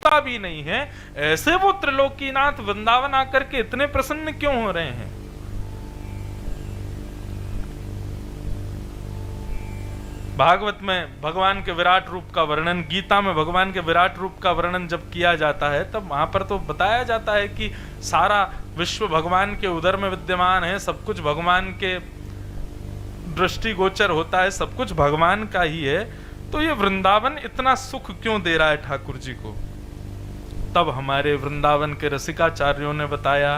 होता भी नहीं है, ऐसे वो त्रिलोकीनाथ वृंदावन आकर के इतने प्रसन्न क्यों हो रहे हैं? भागवत में भगवान के विराट रूप का वर्णन, गीता में भगवान के विराट रूप का वर्णन जब किया जाता है तब वहां पर तो बताया जाता है कि सारा विश्व भगवान के उदर में विद्यमान है, सब कुछ भगवान के दृष्टिगोचर होता है, सब कुछ भगवान का ही है। तो ये वृंदावन इतना सुख क्यों दे रहा है ठाकुर जी को? तब हमारे वृंदावन के रसिकाचार्यों ने बताया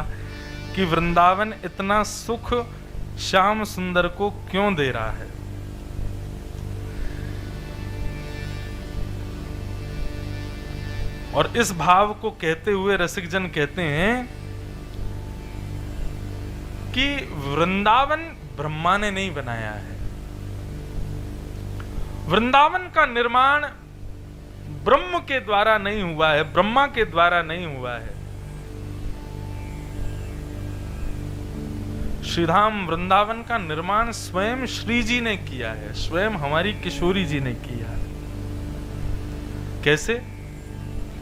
कि वृंदावन इतना सुख श्याम सुंदर को क्यों दे रहा है। और इस भाव को कहते हुए रसिक जन कहते हैं कि वृंदावन ब्रह्मा ने नहीं बनाया है, वृंदावन का निर्माण ब्रह्म के द्वारा नहीं हुआ है, ब्रह्मा के द्वारा नहीं हुआ है। श्रीधाम वृंदावन का निर्माण स्वयं श्री जी ने किया है, स्वयं हमारी किशोरी जी ने किया है। कैसे?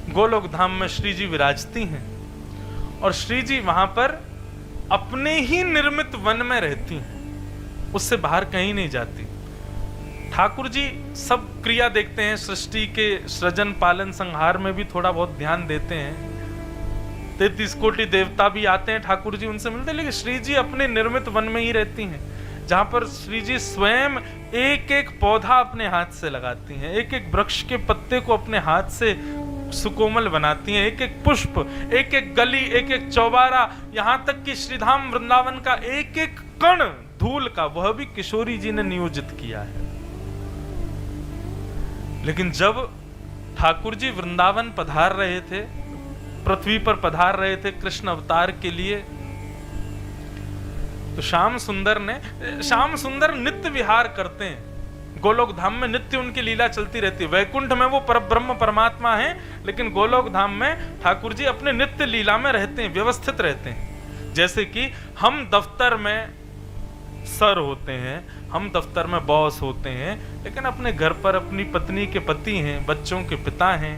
गोलोक धाम में श्री जी विराजती हैं और श्री जी वहां पर अपने ही निर्मित वन में रहती हैं, उससे बाहर कहीं नहीं जाती। ठाकुर जी सब क्रिया देखते हैं, सृष्टि के सृजन पालन संहार में भी थोड़ा बहुत ध्यान देते हैं। 33 कोटि देवता भी आते हैं, ठाकुर जी उनसे मिलते हैं, लेकिन श्री जी अपने निर्मित वन में ही रहती हैं, जहां पर श्री जी स्वयं एक एक पौधा अपने हाथ से लगाती हैं, एक एक वृक्ष के पत्ते को अपने हाथ से सुकोमल बनाती हैं, एक एक पुष्प, एक एक गली, एक एक चौबारा, यहां तक कि श्रीधाम वृंदावन का एक एक कण धूल का वह भी किशोरी जी ने नियोजित किया है। लेकिन जब ठाकुर जी वृंदावन पधार रहे थे, पृथ्वी पर पधार रहे थे कृष्ण अवतार के लिए, तो श्याम सुंदर नित्य विहार करते हैं, गोलोक धाम में नित्य उनकी लीला चलती रहती है। वैकुंठ में वो परब्रह्म परमात्मा हैं, लेकिन गोलोक धाम में ठाकुर जी अपने नित्य लीला में रहते हैं, व्यवस्थित रहते हैं। जैसे कि हम दफ्तर में सर होते हैं, हम दफ्तर में बॉस होते हैं, लेकिन अपने घर पर अपनी पत्नी के पति हैं, बच्चों के पिता हैं,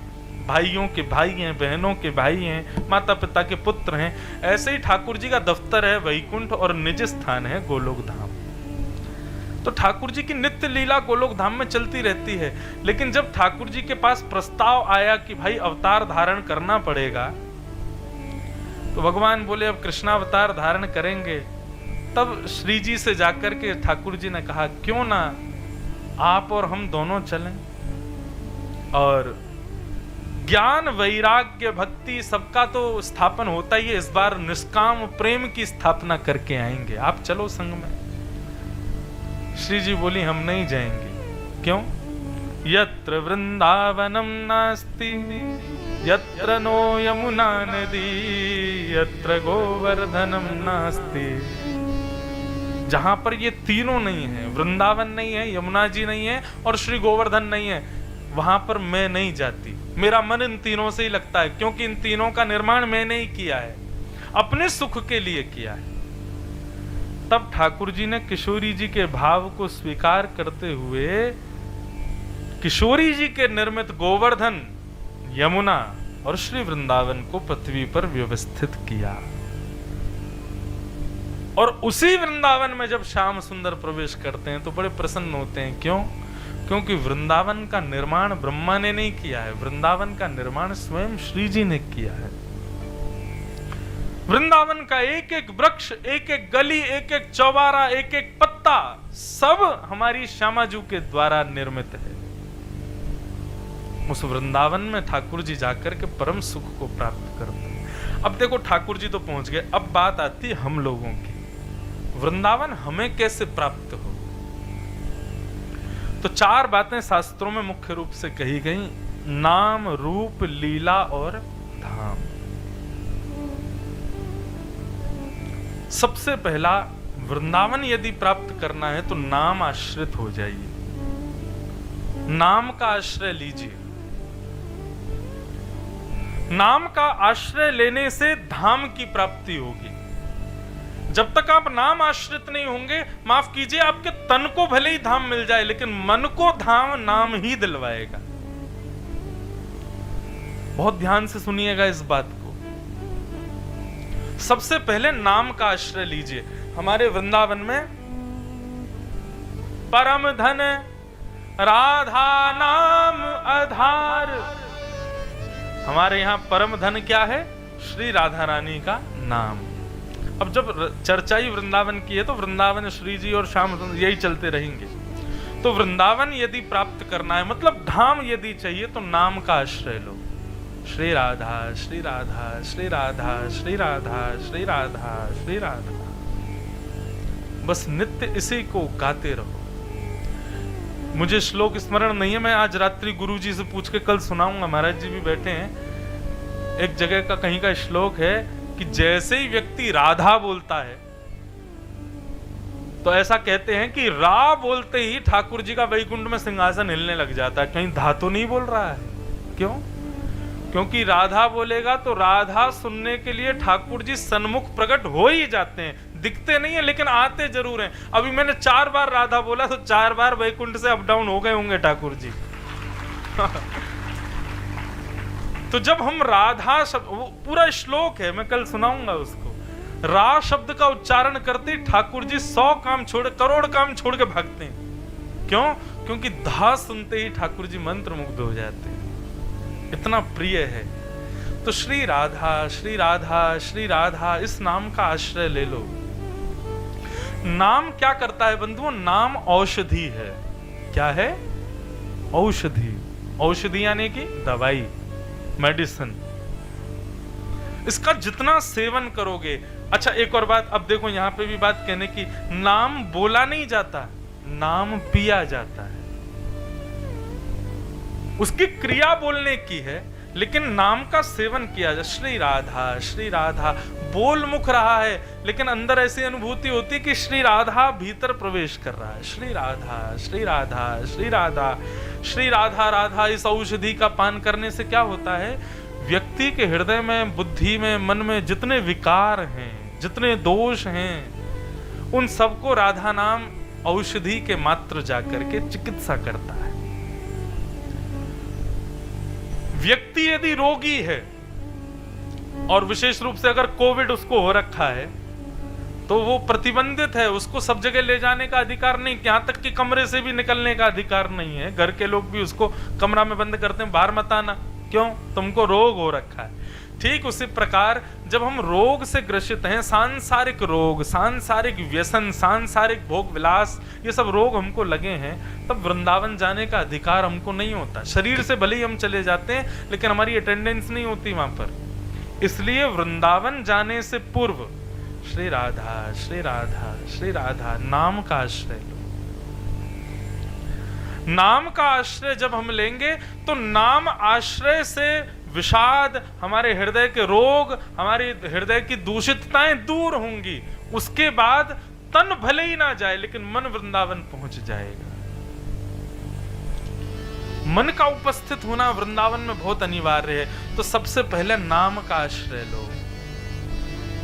भाइयों के भाई हैं, बहनों के भाई हैं, माता पिता के पुत्र हैं। ऐसे ही ठाकुर जी का दफ्तर है वैकुंठ और निज स्थान है गोलोक धाम। तो ठाकुर जी की नित्य लीला गोलोक धाम में चलती रहती है। लेकिन जब ठाकुर जी के पास प्रस्ताव आया कि भाई अवतार धारण करना पड़ेगा, तो भगवान बोले अब कृष्णावतार धारण करेंगे। तब श्री जी से जाकर के ठाकुर जी ने कहा क्यों ना आप और हम दोनों चलें, और ज्ञान वैराग्य भक्ति सबका तो स्थापन होता ही है, इस बार निष्काम प्रेम की स्थापना करके आएंगे, आप चलो संग में। श्री जी बोली हम नहीं जाएंगे। क्यों? यत्र वृंदावनम नास्ति यत्र नो यमुना नदी यत्र गोवर्धनम नास्ति। जहां पर ये तीनों नहीं है, वृंदावन नहीं है, यमुना जी नहीं है और श्री गोवर्धन नहीं है, वहां पर मैं नहीं जाती। मेरा मन इन तीनों से ही लगता है, क्योंकि इन तीनों का निर्माण मैंने ही किया है, अपने सुख के लिए किया है। तब ठाकुर जी ने किशोरी जी के भाव को स्वीकार करते हुए किशोरी जी के निर्मित गोवर्धन, यमुना और श्री वृंदावन को पृथ्वी पर व्यवस्थित किया। और उसी वृंदावन में जब श्याम सुंदर प्रवेश करते हैं तो बड़े प्रसन्न होते हैं। क्यों? क्योंकि वृंदावन का निर्माण ब्रह्मा ने नहीं किया है, वृंदावन का निर्माण स्वयं श्री जी ने किया है। वृंदावन का एक एक वृक्ष, एक एक गली, एक एक चौबारा, एक एक पत्ता सब हमारी श्यामाजू के द्वारा निर्मित है। उस वृंदावन में ठाकुर जी जाकर के परम सुख को प्राप्त करते हैं। अब देखो ठाकुर जी तो पहुंच गए, अब बात आती है हम लोगों की, वृंदावन हमें कैसे प्राप्त हो। तो चार बातें शास्त्रों में मुख्य रूप से कही गई, नाम, रूप, लीला और धाम। सबसे पहला, वृंदावन यदि प्राप्त करना है तो नाम आश्रित हो जाइए, नाम का आश्रय लीजिए। नाम का आश्रय लेने से धाम की प्राप्ति होगी। जब तक आप नाम आश्रित नहीं होंगे, माफ कीजिए, आपके तन को भले ही धाम मिल जाए, लेकिन मन को धाम नाम ही दिलवाएगा। बहुत ध्यान से सुनिएगा इस बात को। सबसे पहले नाम का आश्रय लीजिए। हमारे वृंदावन में परम धन राधा नाम आधार, हमारे यहाँ परम धन क्या है? श्री राधा रानी का नाम। अब जब चर्चा ही वृंदावन की है तो वृंदावन श्री जी और श्याम यही चलते रहेंगे। तो वृंदावन यदि प्राप्त करना है, मतलब धाम यदि चाहिए, तो नाम का आश्रय लो। श्री राधा श्री राधा श्री राधा श्री राधा श्री राधा श्री राधा, बस नित्य इसी को गाते रहो। मुझे श्लोक स्मरण नहीं है, मैं आज रात्रि गुरु जी से पूछ के कल सुनाऊंगा, महाराज जी भी बैठे हैं। एक जगह का कहीं का श्लोक है कि जैसे ही व्यक्ति राधा बोलता है तो ऐसा कहते हैं कि रा बोलते ही ठाकुर जी का वैकुंठ में सिंहासन हिलने लग जाता है। कहीं धातु नहीं बोल रहा है? क्यों? क्योंकि राधा बोलेगा तो राधा सुनने के लिए ठाकुर जी सन्मुख प्रकट हो ही जाते हैं। दिखते नहीं है लेकिन आते जरूर हैं। अभी मैंने 4 बार राधा बोला तो 4 बार वैकुंठ से अप डाउन हो गए होंगे ठाकुर जी। तो जब हम राधा शब्द, वो पूरा श्लोक है, मैं कल सुनाऊंगा उसको, रा शब्द का उच्चारण करते ठाकुर जी 100 काम छोड़, करोड़ काम छोड़ के भागते हैं। क्यों? क्योंकि धा सुनते ही ठाकुर जी मंत्र मुग्ध हो जाते हैं, इतना प्रिय है। तो श्री राधा श्री राधा श्री राधा, इस नाम का आश्रय ले लो। नाम क्या करता है बंधुओं? नाम औषधि है। क्या है? औषधि। औषधि यानी कि दवाई, मेडिसिन। इसका जितना सेवन करोगे। अच्छा एक और बात, अब देखो यहां पे भी बात कहने की, नाम बोला नहीं जाता, नाम पिया जाता है। उसकी क्रिया बोलने की है लेकिन नाम का सेवन किया जाए। श्री राधा बोल मुख रहा है लेकिन अंदर ऐसी अनुभूति होती है कि श्री राधा भीतर प्रवेश कर रहा है। श्री राधा श्री राधा श्री राधा श्री राधा राधा। इस औषधि का पान करने से क्या होता है? व्यक्ति के हृदय में, बुद्धि में, मन में जितने विकार हैं, जितने दोष हैं, उन सबको राधा नाम औषधि के मात्र जाकर के चिकित्सा करता है। व्यक्ति यदि रोगी है और विशेष रूप से अगर कोविड उसको हो रखा है तो वो प्रतिबंधित है, उसको सब जगह ले जाने का अधिकार नहीं, यहाँ तक कि कमरे से भी निकलने का अधिकार नहीं है। घर के लोग भी उसको कमरा में बंद करते हैं, बाहर मत आना। क्यों? तुमको रोग हो रखा है। ठीक उसी प्रकार जब हम रोग से ग्रसित हैं, सांसारिक रोग, सांसारिक व्यसन, सांसारिक भोग विलास, ये सब रोग हमको लगे हैं, तब वृंदावन जाने का अधिकार हमको नहीं होता। शरीर से भले ही हम चले जाते हैं लेकिन हमारी अटेंडेंस नहीं होती वहां पर। इसलिए वृंदावन जाने से पूर्व श्री राधा श्री राधा श्री राधा नाम का आश्रय लो। नाम का आश्रय जब हम लेंगे तो नाम आश्रय से विषाद, हमारे हृदय के रोग, हमारे हृदय की दूषितताएं दूर होंगी। उसके बाद तन भले ही ना जाए लेकिन मन वृंदावन पहुंच जाएगा। मन का उपस्थित होना वृंदावन में बहुत अनिवार्य है। तो सबसे पहले नाम का आश्रय लो।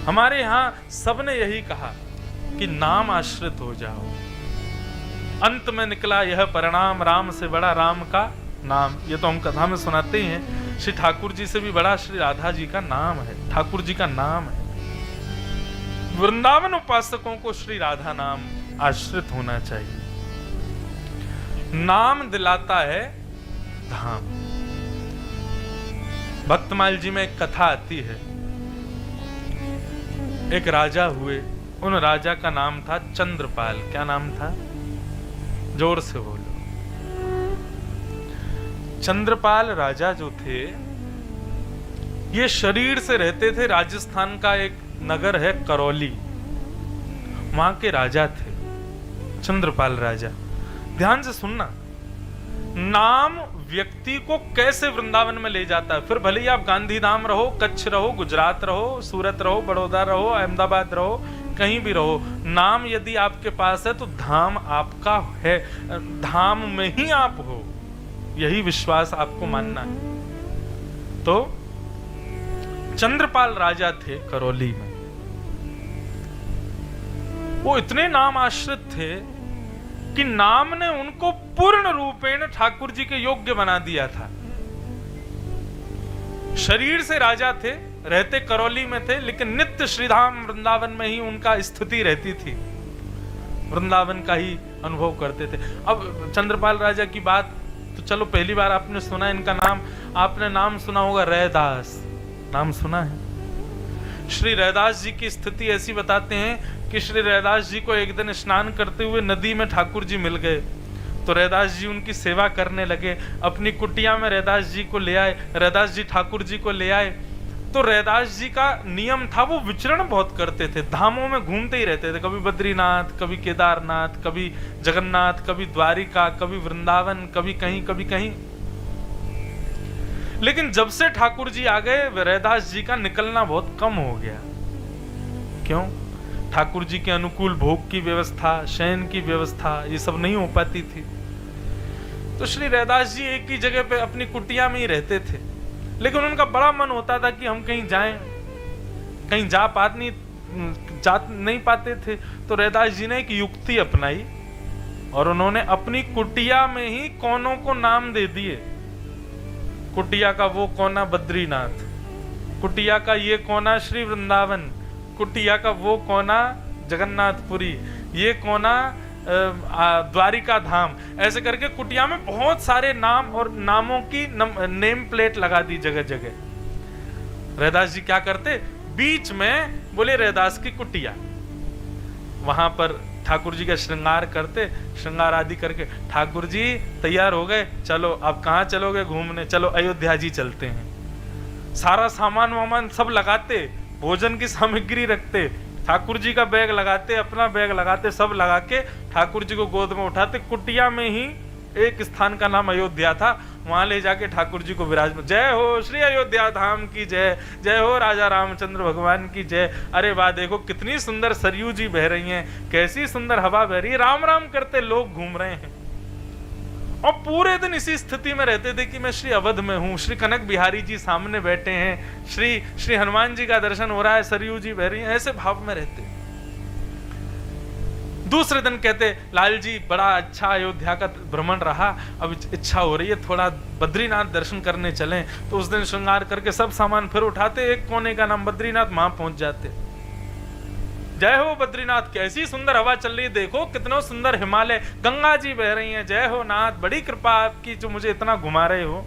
हमारे यहां सबने यही कहा कि नाम आश्रित हो जाओ। अंत में निकला यह परिणाम, राम से बड़ा राम का नाम। ये तो हम कथा में सुनाते ही हैं। श्री ठाकुर जी से भी बड़ा श्री राधा जी का नाम है, ठाकुर जी का नाम है। वृंदावन उपासकों को श्री राधा नाम आश्रित होना चाहिए। नाम दिलाता है धाम। भक्तमाल जी में एक कथा आती है। एक राजा हुए, उन राजा का नाम था चंद्रपाल। क्या नाम था? जोर से बोलो। चंद्रपाल राजा जो थे, ये शरीर से रहते थे। राजस्थान का एक नगर है करौली, वहां के राजा थे चंद्रपाल राजा। ध्यान से सुनना, नाम व्यक्ति को कैसे वृंदावन में ले जाता है। फिर भले ही आप गांधीधाम रहो, कच्छ रहो, गुजरात रहो, सूरत रहो, बड़ौदा रहो, अहमदाबाद रहो, कहीं भी रहो, नाम यदि आपके पास है तो धाम आपका है। धाम में ही आप हो, यही विश्वास आपको मानना है। तो चंद्रपाल राजा थे करौली में। वो इतने नाम आश्रित थे कि नाम ने उनको पूर्ण रूपेण ठाकुर जी के योग्य बना दिया था। शरीर से राजा थे, रहते करौली में थे, लेकिन नित्य श्रीधाम वृंदावन में ही उनका स्थिति रहती थी, वृंदावन का ही अनुभव करते थे। अब चंद्रपाल राजा की बात तो चलो पहली बार आपने सुना इनका नाम, आपने नाम सुना होगा रैदास, नाम सुना है। श्री रैदास जी की स्थिति ऐसी बताते हैं कि श्री रैदास जी को एक दिन स्नान करते हुए नदी में ठाकुर जी मिल गए, तो रैदास जी उनकी सेवा करने लगे, अपनी कुटिया में रैदास जी को ले आए, रैदास जी ठाकुर जी को ले आए। तो रैदास जी का नियम था, वो विचरण बहुत करते थे, धामों में घूमते ही रहते थे, कभी बद्रीनाथ, कभी केदारनाथ, कभी जगन्नाथ, कभी द्वारिका, कभी वृंदावन, कभी कहीं। लेकिन जब से ठाकुर जी आ गए रैदास जी का निकलना बहुत कम हो गया। क्यों? ठाकुर जी के अनुकूल भोग की व्यवस्था, शयन की व्यवस्था, ये सब नहीं हो पाती थी। तो श्री रैदास जी एक ही जगह पे अपनी कुटिया में ही रहते थे, लेकिन उनका बड़ा मन होता था कि हम कहीं जाएं, कहीं जा नहीं पाते थे। तो रैदास जी ने एक युक्ति अपनाई और उन्होंने अपनी कुटिया में ही कोनों को नाम दे दिए। कुटिया का वो कोना बद्रीनाथ, कुटिया का ये कोना श्री वृंदावन, कुटिया का वो कोना जगन्नाथपुरी, ये कोना द्वारिका धाम, ऐसे करके कुटिया में बहुत सारे नाम और नामों की नेम प्लेट लगा दी जगह जगह। रैदास जी क्या करते, बीच में बोले रैदास की कुटिया, वहां पर ठाकुर जी का श्रृंगार करते, श्रृंगार आदि करके ठाकुर जी तैयार हो गए, चलो अब कहाँ चलोगे घूमने, चलो अयोध्या जी चलते हैं। सारा सामान वामान सब लगाते, भोजन की सामग्री रखते, ठाकुर जी का बैग लगाते, अपना बैग लगाते, सब लगा के ठाकुर जी को गोद में उठाते। कुटिया में ही एक स्थान का नाम अयोध्या था, वहां ले जाके ठाकुर जी को विराजमान, जय हो श्री अयोध्या धाम की जय, जय हो राजा रामचंद्र भगवान की जय। अरे वाह, देखो कितनी सुंदर सरयू जी बह रही हैं, कैसी सुंदर हवा बह रही है, राम राम करते लोग घूम रहे हैं। और पूरे दिन इसी स्थिति में रहते थे कि मैं श्री अवध में हूं, श्री कनक बिहारी जी सामने बैठे हैं, श्री हनुमान जी का दर्शन हो रहा है, सरयू जी बह रही हैं, ऐसे भाव में रहते। दूसरे दिन कहते, लाल जी बड़ा अच्छा अयोध्या का भ्रमण रहा, अब इच्छा हो रही है थोड़ा बद्रीनाथ दर्शन करने चलें। तो उस दिन श्रृंगार करके सब सामान फिर उठाते, एक कोने का नाम बद्रीनाथ, वहां पहुंच जाते। जय हो बद्रीनाथ, कैसी सुंदर हवा चल रही है, देखो कितना सुंदर हिमालय, गंगा जी बह रही हैं, जय हो नाथ, बड़ी कृपा आपकी जो मुझे इतना घुमा रहे हो।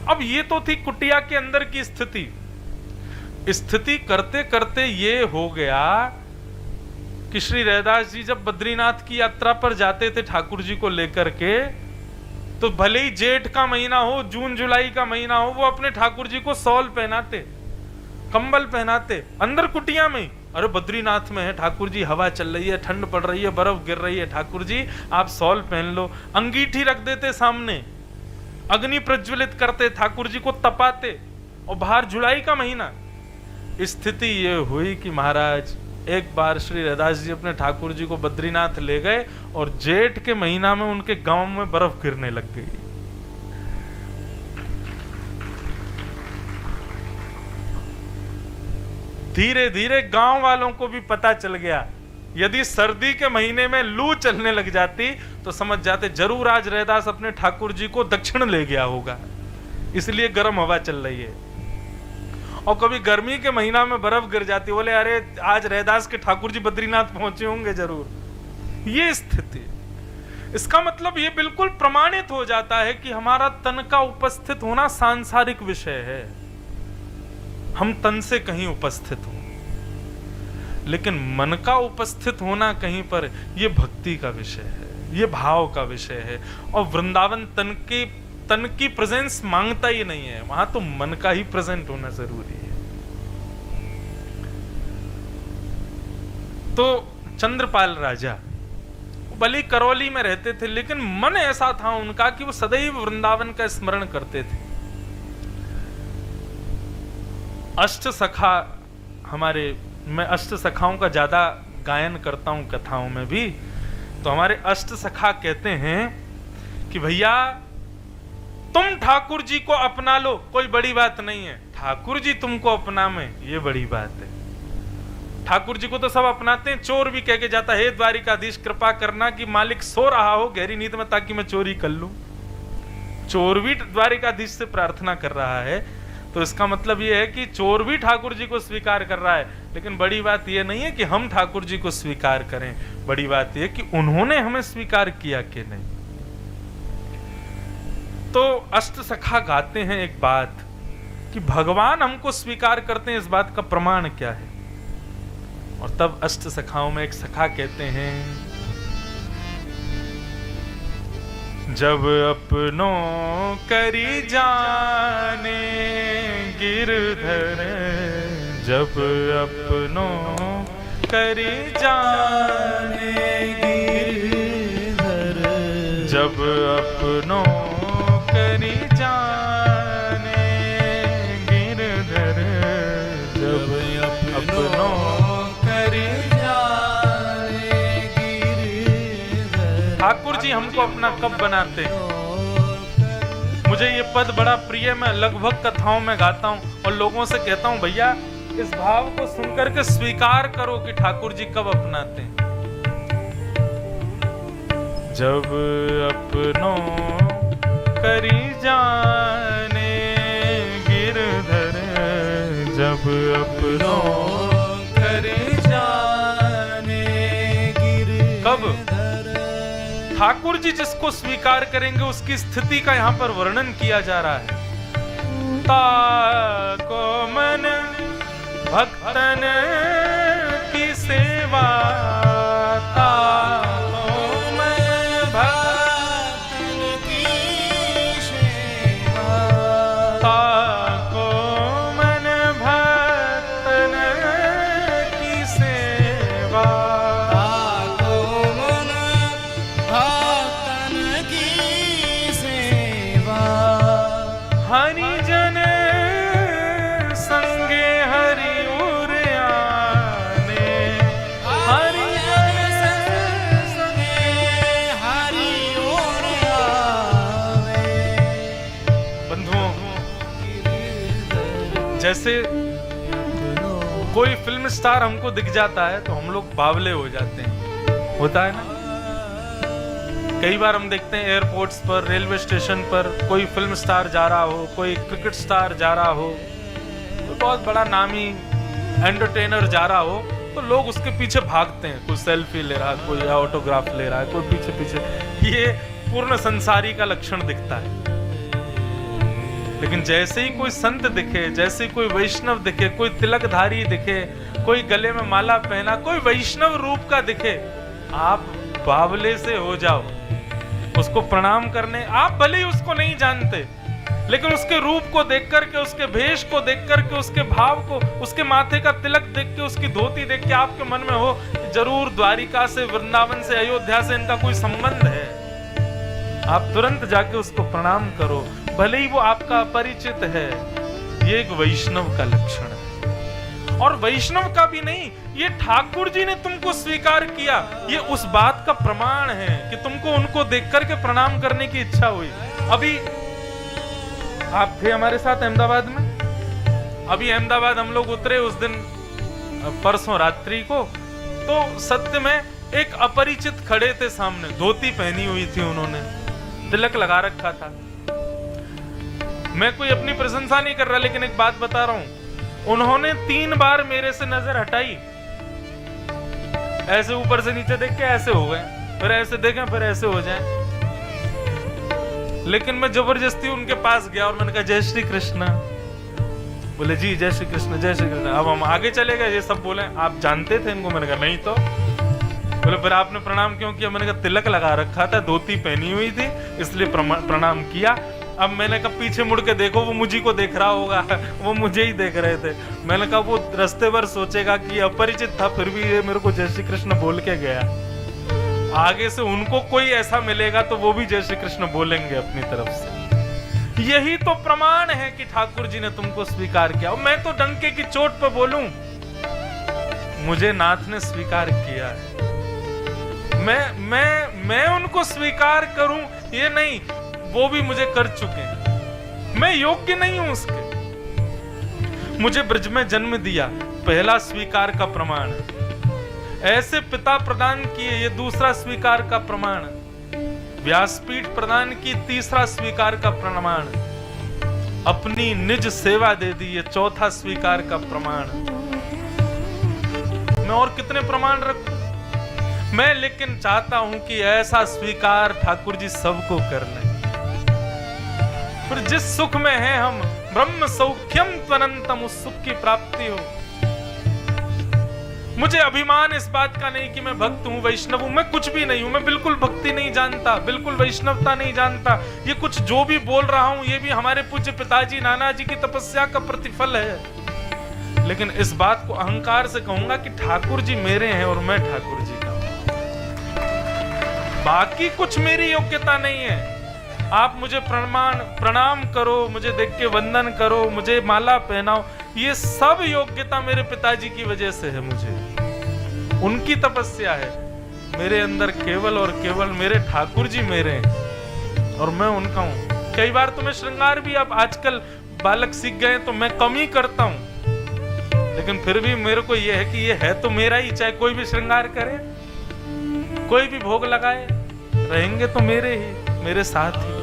अब ये तो थी कुटिया के अंदर की स्थिति। स्थिति करते करते ये हो गया कि श्री रैदास जी जब बद्रीनाथ की यात्रा पर जाते थे ठाकुर जी को लेकर के, तो भले ही जेठ का महीना हो, जून जुलाई का महीना हो, वो अपने ठाकुर जी को शॉल पहनाते, कंबल पहनाते, अंदर कुटिया में। अरे बद्रीनाथ में है ठाकुर जी, हवा चल रही है, ठंड पड़ रही है, बर्फ गिर रही है, ठाकुर जी आप शॉल पहन लो। अंगीठी रख देते सामने, अग्नि प्रज्वलित करते, ठाकुर जी को तपाते, और बाहर जुलाई का महीना। स्थिति ये हुई कि महाराज एक बार श्री रैदास जी अपने ठाकुर जी को बद्रीनाथ ले गए और जेठ के महीना में उनके गांव में बर्फ गिरने लग गई। धीरे धीरे गांव वालों को भी पता चल गया, यदि सर्दी के महीने में लू चलने लग जाती तो समझ जाते जरूर आज रैदास अपने ठाकुर जी को दक्षिण ले गया होगा, इसलिए गर्म हवा चल रही है। और कभी गर्मी के महीना में बर्फ गिर जाती, बोले अरे आज रैदास के ठाकुर जी बद्रीनाथ पहुंचे होंगे जरूर। ये स्थिति, इसका मतलब ये बिल्कुल प्रमाणित हो जाता है कि हमारा तन का उपस्थित होना सांसारिक विषय है, हम तन से कहीं उपस्थित हो, लेकिन मन का उपस्थित होना कहीं पर, ये भक्ति का विषय है, ये भाव का विषय है। और वृंदावन तन की प्रेजेंस मांगता ही नहीं है, वहां तो मन का ही प्रेजेंट होना जरूरी है। तो चंद्रपाल राजा भले करौली में रहते थे, लेकिन मन ऐसा था उनका कि वो सदैव वृंदावन का स्मरण करते थे। अष्ट सखा हमारे, मैं अष्ट सखाओं का ज्यादा गायन करता हूं कथाओं में भी, तो हमारे अष्ट सखा कहते हैं कि भैया तुम ठाकुर जी को अपना लो, कोई बड़ी बात नहीं है, ठाकुर जी तुमको अपना में ये बड़ी बात है। ठाकुर जी को तो सब अपनाते हैं, चोर भी कह के जाता है, हे द्वारिकाधीश कृपा करना कि मालिक सो रहा हो गहरी नींद में ताकि मैं चोरी कर लूं। चोर भी द्वारिकाधीश से प्रार्थना कर रहा है, तो इसका मतलब ये है कि चोर भी ठाकुर जी को स्वीकार कर रहा है। लेकिन बड़ी बात ये नहीं है कि हम ठाकुर जी को स्वीकार करें, बड़ी बात यह कि उन्होंने हमें स्वीकार किया कि नहीं। तो अष्ट सखा गाते हैं एक बात कि भगवान हमको स्वीकार करते हैं, इस बात का प्रमाण क्या है। और तब अष्ट सखाओं में एक सखा कहते हैं, जब अपनों करी जाने गिरधर, जब अपनों करी जाने गिरधर, जब अपनों करी जाने गिरधर, जब अपनों करी जाने गिरधर। ठाकुर जी हमको अपना कब बनाते हैं? मुझे ये पद बड़ा प्रिय, मैं लगभग कथाओं में गाता हूं और लोगों से कहता हूं, भैया इस भाव को सुनकर के स्वीकार करो कि ठाकुर जी कब अपनाते हैं। जब अपनों करी जाने गिरधर, जब अपनों करी जाने गिरधर। कब? ठाकुर जी जिसको स्वीकार करेंगे उसकी स्थिति का यहाँ पर वर्णन किया जा रहा है। ताको मन भक्तन की सेवा, ताको मन भक्तन की सेवा, ताको मन भक्तन की सेवा, ताको मन भक्तन की सेवा। हरि जन संगे हरि उर आने, हरि जन संगे हरि उर आवे। बंधुओं, जैसे कोई फिल्म स्टार हमको दिख जाता है तो हम लोग बावले हो जाते हैं, होता है ना। कई बार हम देखते हैं एयरपोर्ट्स पर, रेलवे स्टेशन पर कोई फिल्म स्टार जा रहा हो, कोई क्रिकेट स्टार जा रहा हो, कोई बहुत बड़ा नामी एंटरटेनर जा रहा हो, तो लोग उसके पीछे भागते हैं। कोई सेल्फी ले रहा है, कोई ऑटोग्राफ ले रहा है, कोई पीछे पीछे। ये पूर्ण संसारी का लक्षण दिखता है। लेकिन जैसे ही कोई संत दिखे, जैसे कोई वैष्णव दिखे, कोई तिलकधारी दिखे, कोई गले में माला पहना, कोई वैष्णव रूप का दिखे, आप बावले से हो जाओ उसको प्रणाम करने। आप भले ही उसको नहीं जानते, लेकिन उसके रूप को देख करके, उसके भेष को देख करके, उसके भाव को, उसके माथे का तिलक देख के, उसकी धोती देख के आपके मन में हो जरूर द्वारिका से, वृंदावन से, अयोध्या से इनका कोई संबंध है, आप तुरंत जाके उसको प्रणाम करो, भले ही वो आपका अपरिचित है। ये एक वैष्णव का लक्षण है। और वैष्णव का भी नहीं, ये ठाकुर जी ने तुमको स्वीकार किया, ये उस बात का प्रमाण है कि तुमको उनको देख करके प्रणाम करने की इच्छा हुई। अभी आप थे हमारे साथ अहमदाबाद में, अभी अहमदाबाद हम लोग उतरे उस दिन परसों रात्रि को, तो सत्य में एक अपरिचित खड़े थे सामने, धोती पहनी हुई थी उन्होंने, तिलक लगा रखा था। मैं कोई अपनी प्रशंसा नहीं कर रहा, लेकिन एक बात बता रहा हूं, उन्होंने 3 बार मेरे से नजर हटाई, ऐसे ऊपर से नीचे देख के ऐसे हो गए, फिर ऐसे देखें, फिर ऐसे हो जाएं। लेकिन मैं जबरदस्ती उनके पास गया और मैंने कहा जय श्री कृष्ण। बोले जी जय श्री कृष्ण, जय श्री कृष्ण। अब हम आगे चले गए, ये सब बोले आप जानते थे इनको? मैंने कहा नहीं। तो बोले फिर आपने प्रणाम क्यों किया? मैंने कहा तिलक लगा रखा था, धोती पहनी हुई थी, इसलिए प्रणाम किया। अब मैंने कहा पीछे मुड़ के देखो, वो मुझी को देख रहा होगा, वो मुझे ही देख रहे थे। मैंने कहा वो रास्ते भर सोचेगा कि अपरिचित था, फिर भी ये मेरे को जय श्री कृष्ण बोल के गया। आगे से उनको कोई ऐसा मिलेगा तो वो भी जय श्री कृष्ण बोलेंगे अपनी तरफ से। यही तो प्रमाण है कि ठाकुर जी ने तुमको स्वीकार किया। और मैं तो डंके की चोट पर बोलूं, मुझे नाथ ने स्वीकार किया है। मैं उनको स्वीकार करूं ये नहीं, वो भी मुझे कर चुके हैं, मैं योग्य नहीं हूं उसके। मुझे ब्रज में जन्म दिया, पहला स्वीकार का प्रमाण। ऐसे पिता प्रदान किए, ये दूसरा स्वीकार का प्रमाण। व्यासपीठ प्रदान की, तीसरा स्वीकार का प्रमाण। अपनी निज सेवा दे दी, ये चौथा स्वीकार का प्रमाण। मैं और कितने प्रमाण रखूं? मैं लेकिन चाहता हूं कि ऐसा स्वीकार ठाकुर जी सबको कर लें। फिर जिस सुख में हैं हम, ब्रह्म सौख्यम त्वनंतम, उस सुख की प्राप्ति हो। मुझे अभिमान इस बात का नहीं कि मैं भक्त हूं, वैष्णव हूं। मैं कुछ भी नहीं हूं। मैं बिल्कुल भक्ति नहीं जानता, बिल्कुल वैष्णवता नहीं जानता। ये कुछ जो भी बोल रहा हूं, ये भी हमारे पूज्य पिताजी नाना जी की तपस्या का प्रतिफल है। लेकिन इस बात को अहंकार से कहूंगा कि ठाकुर जी मेरे हैं और मैं ठाकुर जी का हूं। बाकी कुछ मेरी योग्यता नहीं है। आप मुझे प्रणाम करो, मुझे देख के वंदन करो, मुझे माला पहनाओ, ये सब योग्यता मेरे पिताजी की वजह से है। मुझे उनकी तपस्या है। मेरे अंदर केवल और केवल मेरे ठाकुर जी मेरे हैं और मैं उनका हूं। कई बार तो मैं श्रृंगार भी अब आजकल बालक सीख गए तो मैं कम ही करता हूं, लेकिन फिर भी मेरे को यह है कि ये है तो मेरा ही। चाहे कोई भी श्रृंगार करे, कोई भी भोग लगाए, रहेंगे तो मेरे ही, मेरे साथ ही।